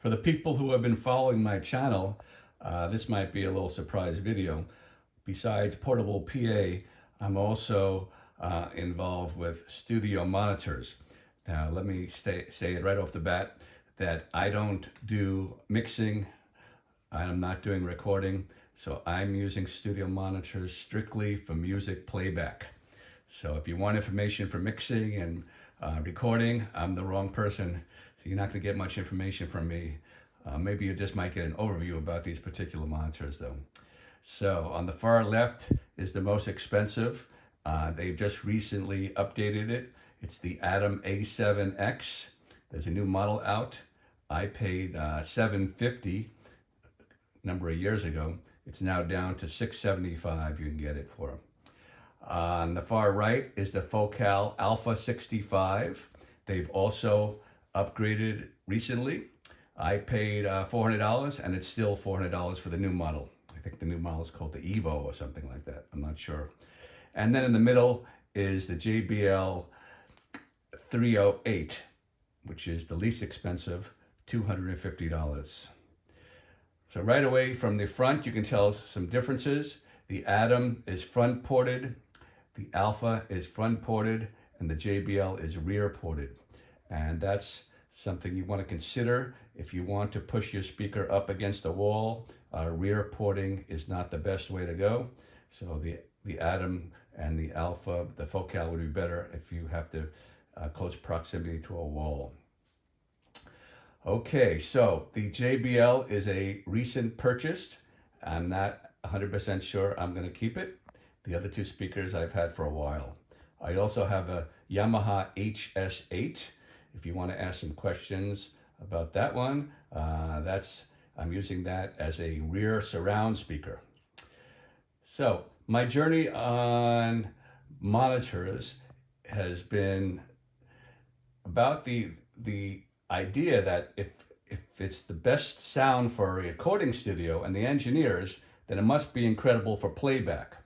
For the people who have been following my channel, this might be a little surprise video. Besides portable PA, I'm also involved with studio monitors. Now, let me say it right off the bat that I don't do mixing. I'm not doing recording. So I'm using studio monitors strictly for music playback. So if you want information for mixing and recording, I'm the wrong person. So you're not going to get much information from me. Maybe you just might get an overview about these particular monitors though. So on the far left is the most expensive. They've just recently updated it. It's the A7X. There's a new model out. I paid $750 a number of years ago. It's now down to $675 you can get it for. On the far right is the Focal Alpha65. They've also upgraded recently. I paid $400 and it's still $400 for the new model. I think the new model is called the Evo or something like that. I'm not sure. And then in the middle is the JBL 308, which is the least expensive, $250. So right away from the front, you can tell some differences. The Atom is front ported, the Alpha is front ported, and the JBL is rear ported. And that's something you want to consider if you want to push your speaker up against a wall. Rear porting is not the best way to go. So the Atom and the Alpha, the Focal would be better if you have to close proximity to a wall. Okay, so the JBL is a recent purchase. I'm not 100% sure I'm going to keep it. The other two speakers I've had for a while. I also have a Yamaha HS8. If you want to ask some questions about that one, I'm using that as a rear surround speaker. So my journey on monitors has been about the idea that if it's the best sound for a recording studio and the engineers, then it must be incredible for playback.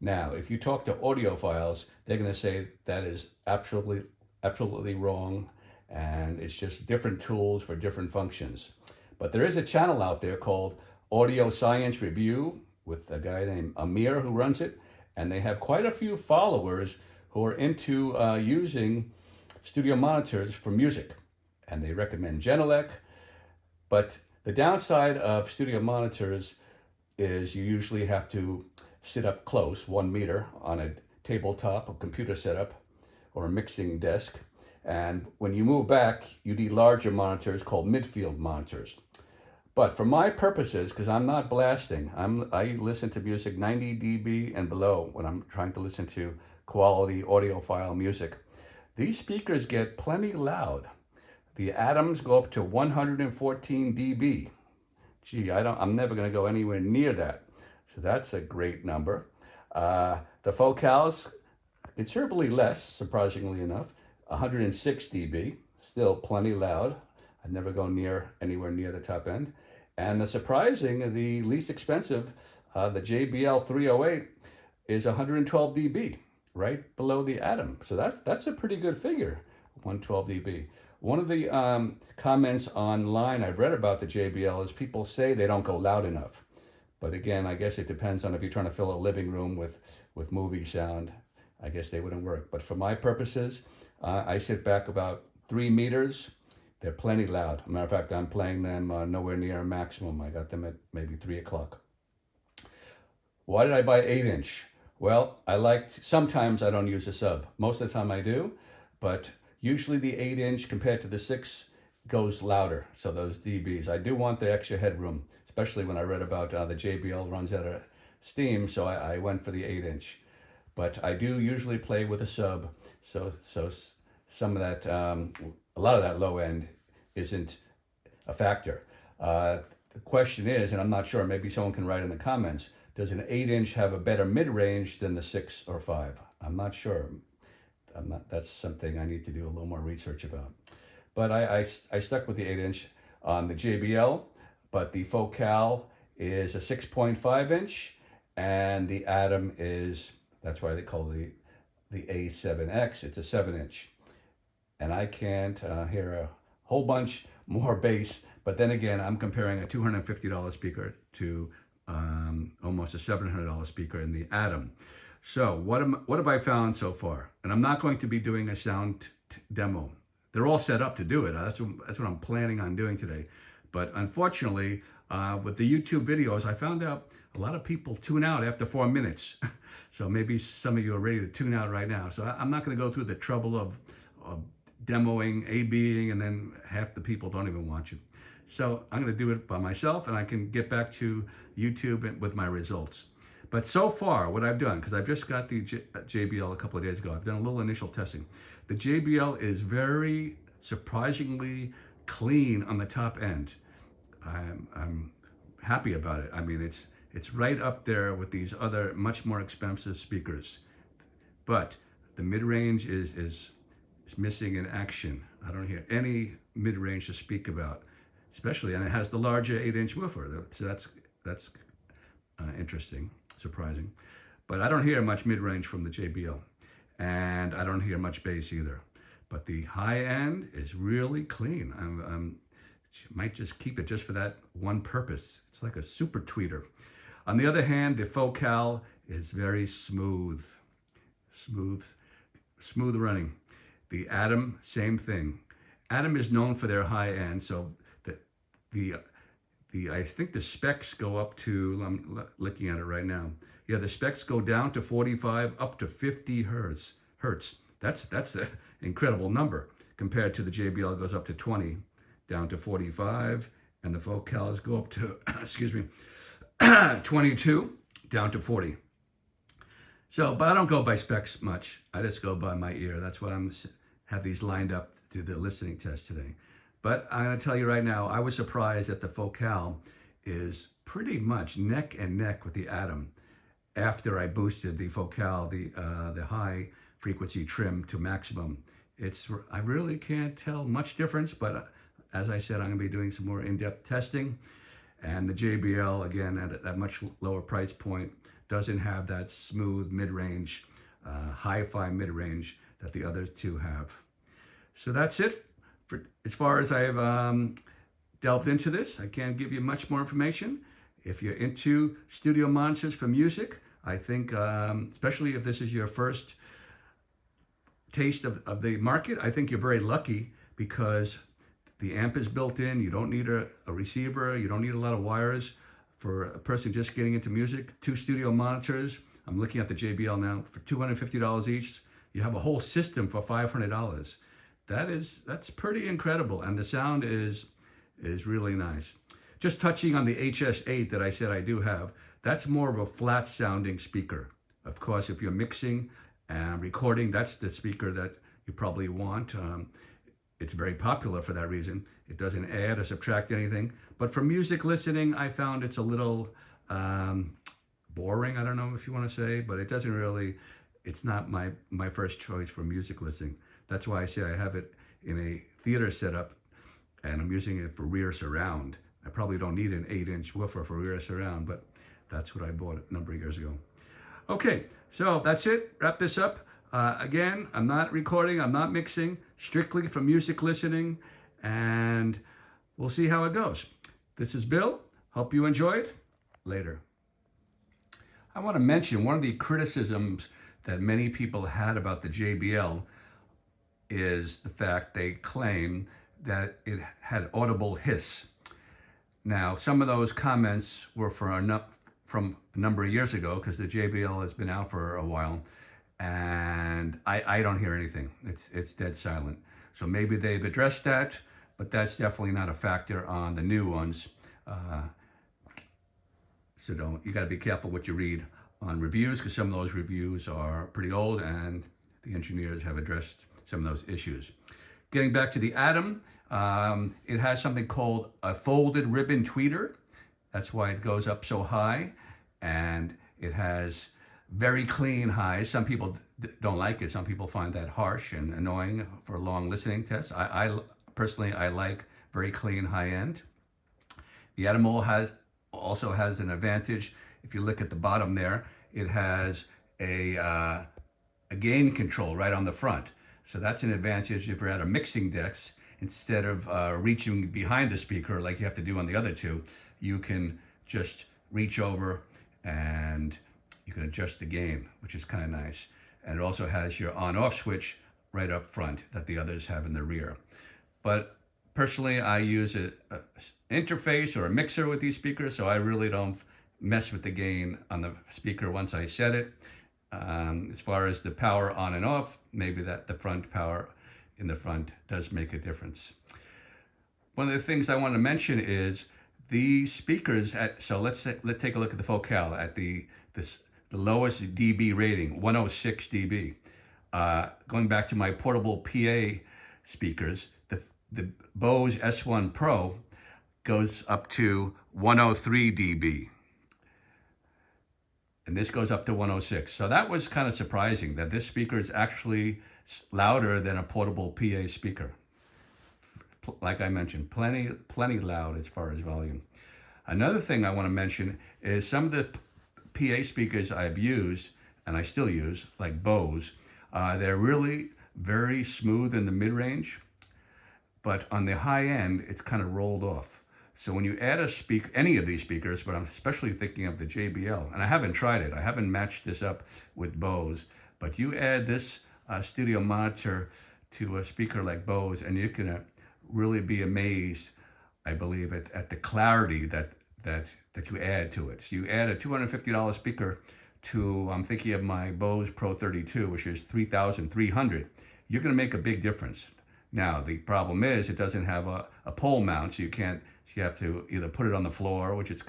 Now, if you talk to audiophiles, they're going to say that is absolutely wrong, and it's just different tools for different functions. But there is a channel out there called Audio Science Review with a guy named Amir who runs it, and they have quite a few followers who are into using studio monitors for music, and they recommend Genelec. But the downside of studio monitors is you usually have to sit up close, 1 meter, on a tabletop, a computer setup, or a mixing desk. And when you move back, you need larger monitors called midfield monitors. But for my purposes, because I'm not blasting, I listen to music 90 dB and below when I'm trying to listen to quality audiophile music. These speakers get plenty loud. The Atoms go up to 114 dB. Gee, I'm never going to go anywhere near that. So that's a great number. The Focals, considerably less, surprisingly enough, 106 dB, still plenty loud. I'd never go anywhere near the top end. And the least expensive, the JBL 308 is 112 dB, right below the Atom. So that's a pretty good figure, 112 dB. One of the comments online I've read about the JBL is people say they don't go loud enough. But again, I guess it depends on if you're trying to fill a living room with movie sound. I guess they wouldn't work. But for my purposes, I sit back about 3 meters. They're plenty loud. As a matter of fact, I'm playing them nowhere near a maximum. I got them at maybe 3 o'clock. Why did I buy 8-inch? Well, sometimes I don't use a sub. Most of the time I do, but usually the 8-inch compared to the 6 goes louder. So those dBs, I do want the extra headroom, especially when I read about the JBL runs out of steam. So I went for the 8-inch, but I do usually play with a sub. So some of that, a lot of that low end isn't a factor. The question is, and I'm not sure, maybe someone can write in the comments, does an 8-inch have a better mid-range than the 6 or 5? I'm not sure. That's something I need to do a little more research about. But I stuck with the 8-inch on the JBL, but the Focal is a 6.5-inch, and the Atom that's why they call the A7X, it's a 7-inch. And I can't hear a whole bunch more bass. But then again, I'm comparing a $250 speaker to almost a $700 speaker in the Atom. So what have I found so far? And I'm not going to be doing a sound demo. They're all set up to do it. That's what I'm planning on doing today. But unfortunately, with the YouTube videos, I found out a lot of people tune out after 4 minutes. So maybe some of you are ready to tune out right now. So I'm not going to go through the trouble of demoing, A-Bing, and then half the people don't even watch it. So I'm going to do it by myself, and I can get back to YouTube with my results. But so far, what I've done, because I've just got the JBL a couple of days ago, I've done a little initial testing. The JBL is very surprisingly clean on the top end. I'm happy about it. I mean, it's right up there with these other much more expensive speakers. But the mid-range is missing in action. I don't hear any mid-range to speak about, especially, and it has the larger 8-inch woofer. So that's interesting, surprising. But I don't hear much mid-range from the JBL, and I don't hear much bass either. But the high end is really clean. Might just keep it just for that one purpose. It's like a super tweeter. On the other hand, the Focal is very smooth running. The Atom, same thing. Atom is known for their high end, so I think the specs go up to, I'm looking at it right now. Yeah, the specs go down to 45 up to 50 hertz. That's an incredible number compared to the JBL goes up to 20, down to 45, and the Focals go up to, excuse me, 22, down to 40. So, but I don't go by specs much. I just go by my ear. That's what have these lined up to the listening test today. But I'm going to tell you right now, I was surprised that the Focal is pretty much neck and neck with the Atom after I boosted the Focal, the high frequency trim to maximum. I really can't tell much difference, but as I said, I'm going to be doing some more in-depth testing. And the JBL, again, at a much lower price point, doesn't have that smooth mid-range, hi-fi mid-range that the other two have. So that's it. As far as I've delved into this, I can't give you much more information. If you're into studio monitors for music, I think, especially if this is your first taste of the market, I think you're very lucky because the amp is built in. You don't need a receiver. You don't need a lot of wires. For a person just getting into music, 2 studio monitors. I'm looking at the JBL now for $250 each. You have a whole system for $500. That's pretty incredible, and the sound is really nice. Just touching on the HS8 that I said I do have, that's more of a flat sounding speaker. Of course, if you're mixing and recording, that's the speaker that you probably want. It's very popular for that reason. It doesn't add or subtract anything. But for music listening, I found it's a little boring, I don't know if you want to say, but it doesn't really, it's not my first choice for music listening. That's why I say I have it in a theater setup and I'm using it for rear surround. I probably don't need an 8-inch woofer for rear surround, but that's what I bought a number of years ago. Okay, so that's it. Wrap this up. Again, I'm not recording, I'm not mixing, strictly for music listening, and we'll see how it goes. This is Bill. Hope you enjoyed. Later. I want to mention one of the criticisms that many people had about the JBL is the fact they claim that it had audible hiss. Now, some of those comments were from a number of years ago because the JBL has been out for a while, and I don't hear anything. It's dead silent. So maybe they've addressed that, but that's definitely not a factor on the new ones. So you got to be careful what you read on reviews because some of those reviews are pretty old and the engineers have addressed some of those issues. Getting back to the Atom, it has something called a folded ribbon tweeter. That's why it goes up so high, and it has very clean highs. Some people don't like it. Some people find that harsh and annoying for long listening tests. I personally like very clean high end. The Atom also has an advantage. If you look at the bottom there, it has a gain control right on the front. So that's an advantage if you're at a mixing desk instead of reaching behind the speaker like you have to do on the other two, you can just reach over and you can adjust the gain, which is kind of nice. And it also has your on-off switch right up front that the others have in the rear. But personally, I use an interface or a mixer with these speakers, so I really don't mess with the gain on the speaker once I set it. As far as the power on and off, maybe that the front power in the front does make a difference. One of the things I want to mention is the speakers so let's take a look at the Focal at the lowest dB rating, 106 dB. Going back to my portable PA speakers, the Bose S1 Pro goes up to 103 dB. And this goes up to 106. So that was kind of surprising that this speaker is actually louder than a portable PA speaker. Like I mentioned, plenty loud as far as volume. Another thing I want to mention is some of the PA speakers I've used, and I still use, like Bose, they're really very smooth in the mid-range, but on the high end, it's kind of rolled off. So when you add any of these speakers, but I'm especially thinking of the JBL, and I haven't tried it, I haven't matched this up with Bose, but you add this studio monitor to a speaker like Bose, and you can really be amazed, I believe, at the clarity that you add to it. So you add a $250 speaker to, I'm thinking of my Bose Pro 32, which is $3,300. You're going to make a big difference. Now, the problem is it doesn't have a pole mount, so you have to either put it on the floor, which looks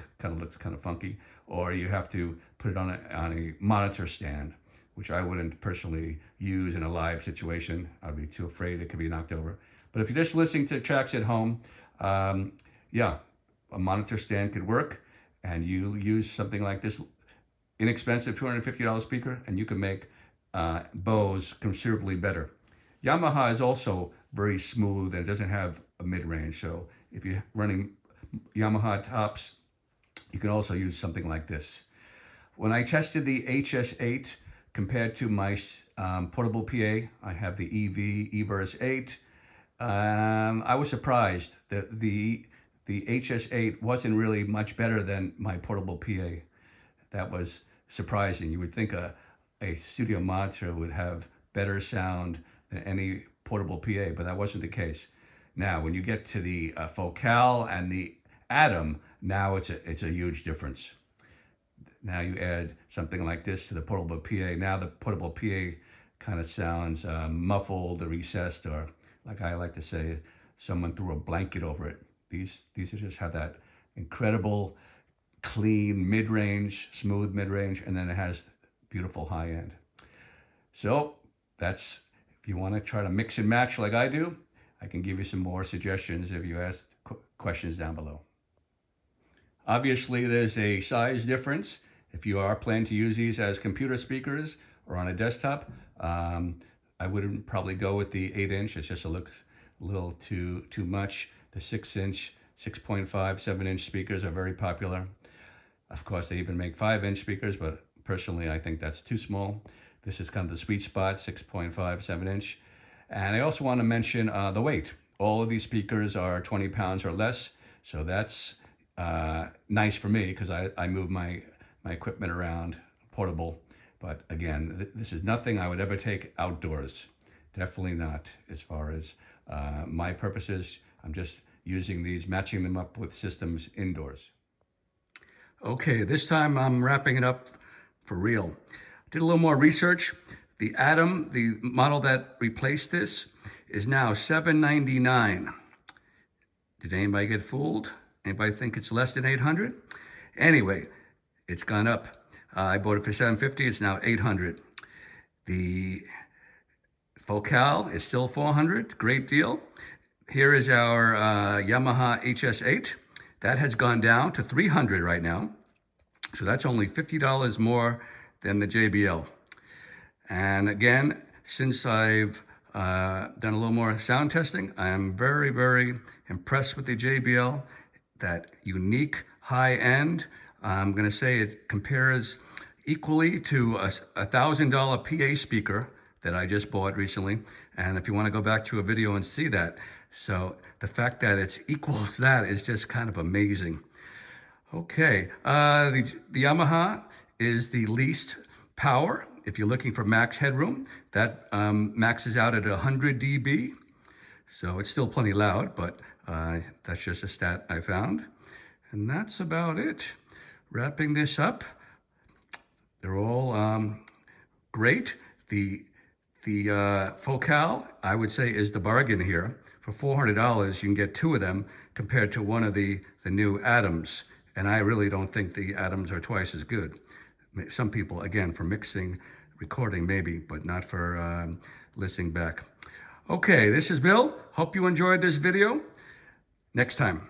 kind of funky, or you have to put it on a monitor stand, which I wouldn't personally use in a live situation. I'd be too afraid it could be knocked over. But if you're just listening to tracks at home, yeah, a monitor stand could work, and you use something like this inexpensive $250 speaker, and you can make Bose considerably better. Yamaha is also very smooth and it doesn't have a mid-range. So if you're running Yamaha tops, you can also use something like this. When I tested the HS8 compared to my portable PA, I have the eVerse 8. I was surprised that the HS8 wasn't really much better than my portable PA. That was surprising. You would think a studio monitor would have better sound than any portable PA, but that wasn't the case. Now, when you get to the Focal and the Atom, now it's a huge difference. Now you add something like this to the portable PA. Now the portable PA kind of sounds muffled or recessed, or like I like to say, someone threw a blanket over it. These just have that incredible, clean mid-range, smooth mid-range, and then it has beautiful high end. So that's, if you want to try to mix and match like I do, I can give you some more suggestions if you ask questions down below. Obviously, there's a size difference. If you are planning to use these as computer speakers or on a desktop, I wouldn't probably go with the 8-inch. It just looks a little too much. The 6-inch, 6.5, 7-inch speakers are very popular. Of course, they even make 5-inch speakers, but personally, I think that's too small. This is kind of the sweet spot, 6.5, 7-inch. And I also want to mention the weight. All of these speakers are 20 pounds or less, so that's nice for me because I move my equipment around, portable. But again, this is nothing I would ever take outdoors. Definitely not as far as my purposes. I'm just using these, matching them up with systems indoors. Okay, this time I'm wrapping it up for real. Did a little more research. The Atom, the model that replaced this, is now $799. Did anybody get fooled? Anybody think it's less than $800? Anyway, it's gone up. I bought it for $750. It's now $800. The Focal is still $400. Great deal. Here is our Yamaha HS8. That has gone down to $300 right now. So that's only $50 more than the JBL. And again, since I've done a little more sound testing, I am very, very impressed with the JBL. That unique high end. I'm going to say it compares equally to a $1,000 PA speaker that I just bought recently. And if you want to go back to a video and see that, So the fact that it's equals that is just kind of amazing. Okay, the Yamaha is the least power. If you're looking for max headroom, that maxes out at 100 dB. So it's still plenty loud, but that's just a stat I found. And that's about it. Wrapping this up, they're all great. The Focal, I would say, is the bargain here. For $400, you can get two of them compared to one of the new Atoms. And I really don't think the Atoms are twice as good. Some people, again, for mixing, recording maybe, but not for listening back. Okay, this is Bill. Hope you enjoyed this video. Next time.